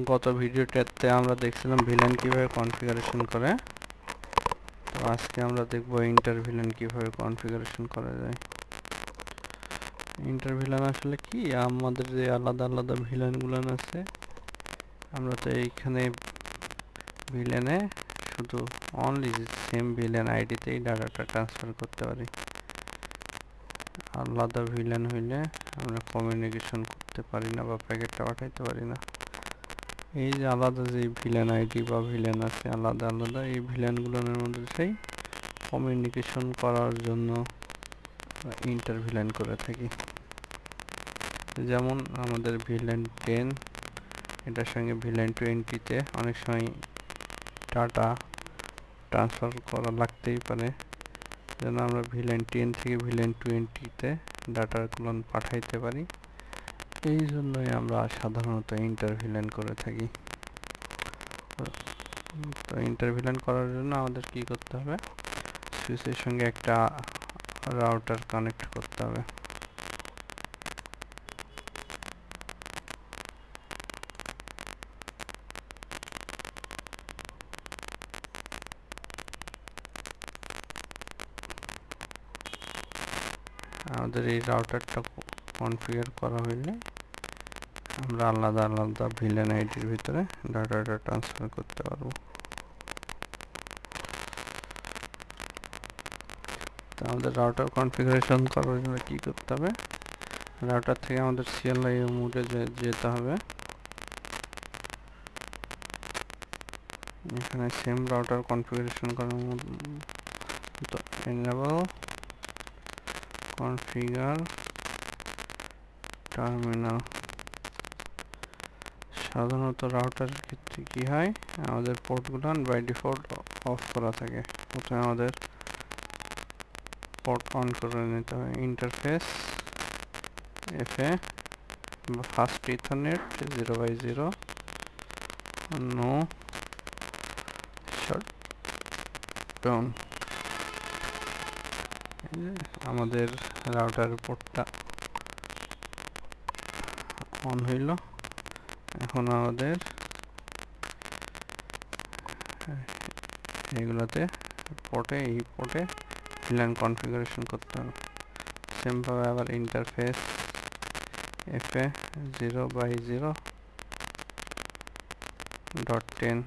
গত ভিডিওটাতে আমরা দেখছিলাম ভিলেন কিভাবে কনফিগারেশন করে। তো আজকে আমরা দেখব ইন্টার ভিলেন কিভাবে কনফিগারেশন করা যায়। ইন্টার ভিলেন আসলে কি, আমাদের যে আলাদা আলাদা ভিলেনগুলো আছে, আমরা তো এইখানে ভিলেনে শুধু অনলি সেম ভিলেন আইডিতেই ডাটাটা ট্রান্সফার করতে পারি। আলাদা ভিলেন হইলে আমরা কমিউনিকেশন করতে পারি না বা প্যাকেটটা পাঠাইতে পারি না। এই যে আলাদা যে ভিলেন আইডি বা ভিলেন আছে আলাদা আলাদা, এই ভিলেনগুলোর মধ্যে সেই কমিউনিকেশন করার জন্য ইন্টার ভিলেন করে থাকি। যেমন আমাদের ভিলেন 10 এটার সঙ্গে ভিলেন 20-তে অনেক সময় ডাটা ট্রান্সফার করা লাগতেই পারে, যেন আমরা ভিলেন 10 থেকে ভিলেন 20-তে ডাটাগুলো পাঠাইতে পারি। এই জন্যই আমরা সাধারণত ইন্টার ভিলেন করে থাকি। তো ইন্টার ভিলেন করার জন্য আমাদের কি করতে হবে, সুইচের সঙ্গে একটা রাউটার কানেক্ট করতে হবে। আমাদের এই রাউটারটা কনফিগার করা হইলে আমরা আলাদা আলাদা ভিলেন আইডির ভিতরে ডাটাটা ট্রান্সফার করতে পারবো। তো আমাদের রাউটার কনফিগারেশন করার জন্য কি করতে হবে, রাউটার থেকে আমাদের CLI মোডে যেতে হবে। এখানে সেম রাউটার কনফিগারেশন করার মতো enable configure টার্মিনাল। সাধারণত রাউটারের ক্ষেত্রে কি হয়, আমাদের পোর্টগুলো বাই ডিফল্ট অফ করা থাকে। প্রথমে আমাদের পোর্ট অন করে নিতে হবে। ইন্টারফেস FA বা fast ethernet 0x0, no shutdown. আমাদের রাউটার পোর্টটা অন হইল। এখন আমাদের এইগুলোতে এই পোর্টে ভিলেন কনফিগারেশন করতে হবে। সেমভাবে আবার interface FA 0x0.10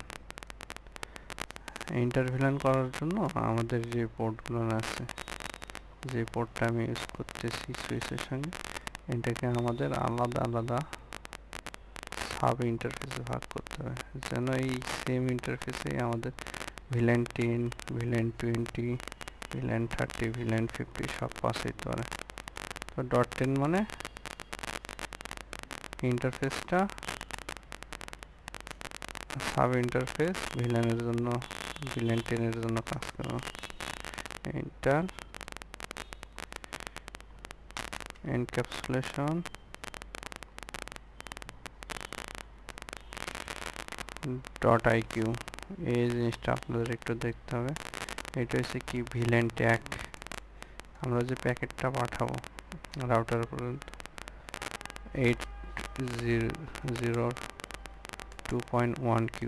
inter villain করার জন্য আমাদের যে পোর্টগুলো আছে, যে পোর্টটা আমি ইউজ করতেছি সুইচের সঙ্গে, এটাকে আমাদের আলাদা আলাদা সাব ইন্টারফেসে ভাগ করতে হবে, যেন এই সেম ইন্টারফেসে আমাদের ভিলেন 10, ভিলেন 20, ভিলেন 30, ভিলেন 50 সব পাস হইতে পারে। তো .10 মানে ইন্টারফেসটা সাব ইন্টারফেস ভিলেনের জন্য, ভিলেন 10 এর জন্য কাজ করবে। এন্টার এনক্যাপসুলেশন .iq, এই জিনিসটা আপনাদের একটু দেখতে হবে। এটা হচ্ছে কি, ভিলেন ট্যাগ। আমরা যে প্যাকেটটা পাঠাবো রাউটার পর্যন্ত 802.1q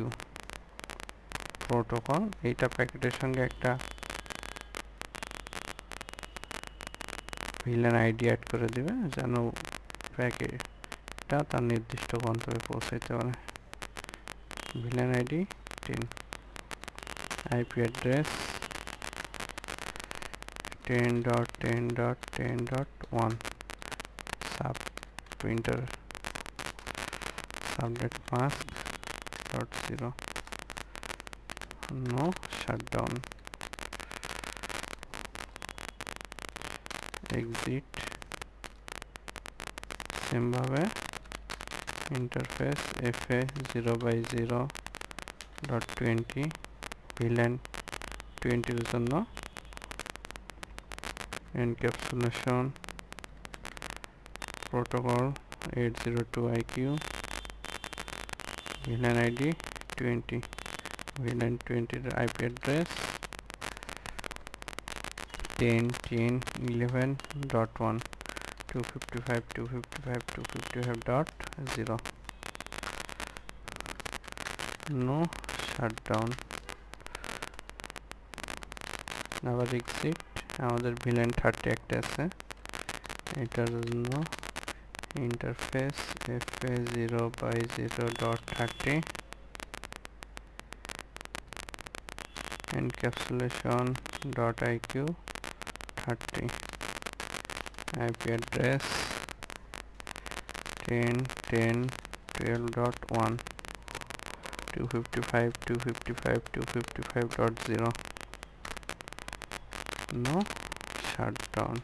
প্রোটোকল, এইটা প্যাকেটের সঙ্গে একটা ভিলেন আইডি অ্যাড করে দিবে, যেন প্যাকেটটা তার নির্দিষ্ট গন্তব্যে পৌঁছাইতে পারে। VLAN ID 10, IP address 10.10.10.1, sub printer subnet mask .0, no shutdown, exit same ভাবে ইন্টারফেস FA 0x0.20 ভিলেন 20 এর জন্য encapsulation protocol 802.iq, VLAN ID 20, VLAN 20 এর IP অ্যাড্রেস 10.10.11.1, 255.255.255.0। No shutdown. আবার এক্সিট। আমাদের ভিলেন 30 একটা আছে, এটার জন্য interface fa0/0.30 encapsulation.iq 30 IP address 10.10.12.1 255.255.255.0 no shutdown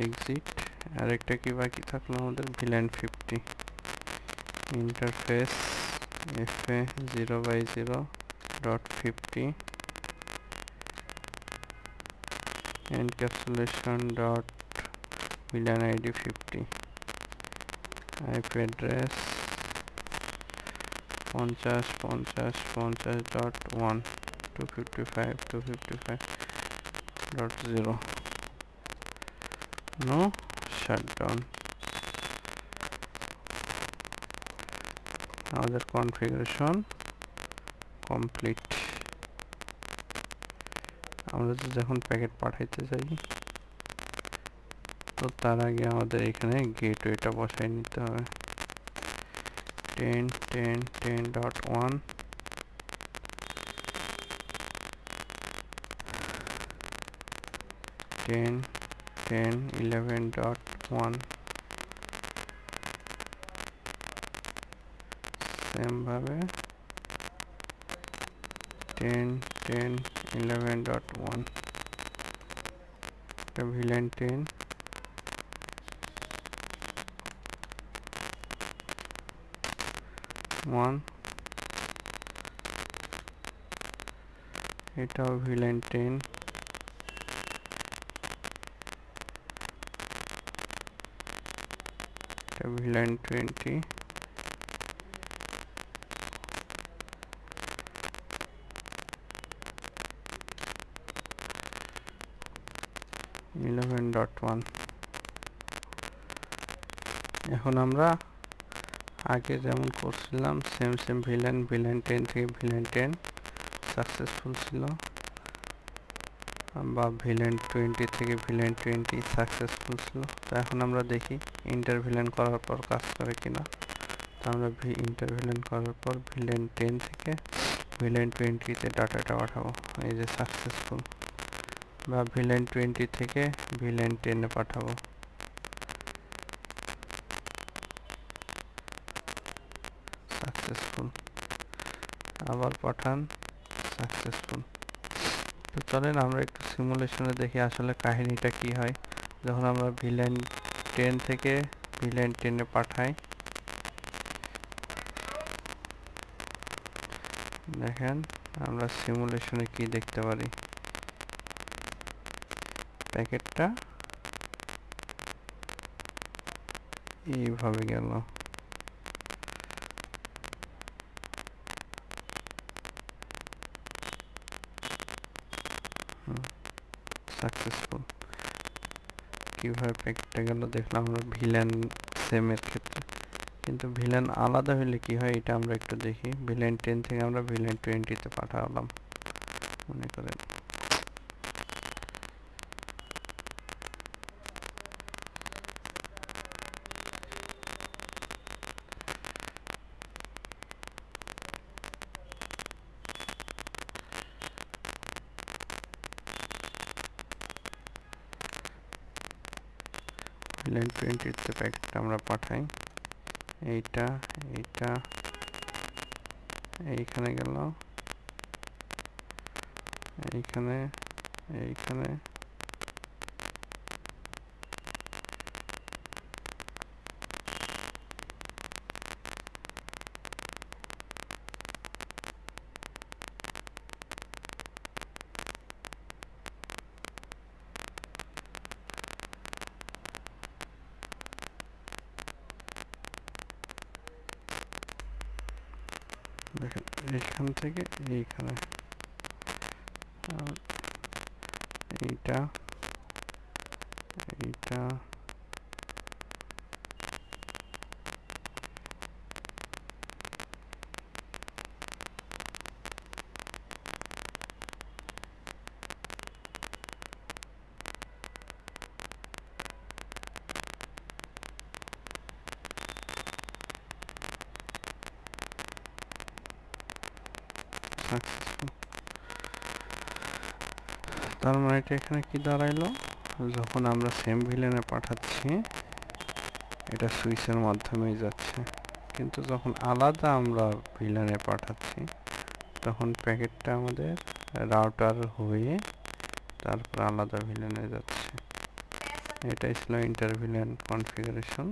exit। আরেকটা কি বাকি থাকলো আমাদের, villain 50 interface fa0/0.50 encapsulation.villain id 50 IP address 50.50.50.1 255.255.0 no shutdown। আমাদের কনফিগারেশন কমপ্লিট। আমরা যখন প্যাকেট পাঠাইতে চাই, তো তার আগে আমাদের এখানে গেটওয়েটা বসাই নিতে হবে। 10.10.10.1 10.10.11.1 সেম ভাবে 10.10.11.1 ভিলেন 10 1 এটাও ভিলেন 10 এটা ভিলেন 20 11.1। এখন আমরা আগে যেমন করছিলাম সেম ভিলেন 10 থেকে ভিলেন 10 সাকসেসফুল ছিল, বা ভিলেন 20 থেকে ভিলেন 20 সাকসেসফুল ছিল। তো এখন আমরা দেখি ইন্টারভিলেন করার পর কাজ করে কিনা। তো আমরা ইন্টারভিলেন করার পর ভিলেন 10 থেকে ভিলেন 20-তে ডাটাটা পাঠাবো, এই যে সাকসেসফুল, বা ভিলেন 20 থেকে ভিলেন 10-এ পাঠাবো, সাকসেসফুল। আবার পাঠান, সাকসেসফুল। তো চলেন আমরা একটু সিমুলেশনে দেখি আসলে কাহিনীটা কি হয় যখন আমরা ভিলেন 10 থেকে ভিলেন 10-এ পাঠাই। দেখেন আমরা সিমুলেশনে কি দেখতে পারি। প্যাকেটটা এইভাবে গেল, সাকসেসফুল। কিভাবে প্যাকেটটা গেল দেখলাম আমরা ভিলেন সেমের ক্ষেত্রে, কিন্তু ভিলেন আলাদা হলে কি হয় এটা আমরা একটু দেখি। ভিলেন 10 থেকে আমরা ভিলেন 20-তে পাঠালাম মনে করেন। ভিলেন 20-তে প্যাকেটটা আমরা পাঠাই, এইটা এইখানে গেল, এইখানে দেখেন এইখান থেকে এইখানে, এইটা তার মানে এটা এখানে কি দাঁড়াইলো, যখন আমরা সেম ভিলেনে পাঠাচ্ছি এটা সুইচের মাধ্যমেই যাচ্ছে, কিন্তু যখন আলাদা আমরা ভিলেনে পাঠাচ্ছি তখন প্যাকেটটা আমাদের রাউটার হয়ে তারপর আলাদা ভিলেনে যাচ্ছে। এটাই ছিল ইন্টার ভিলেন কনফিগারেশন।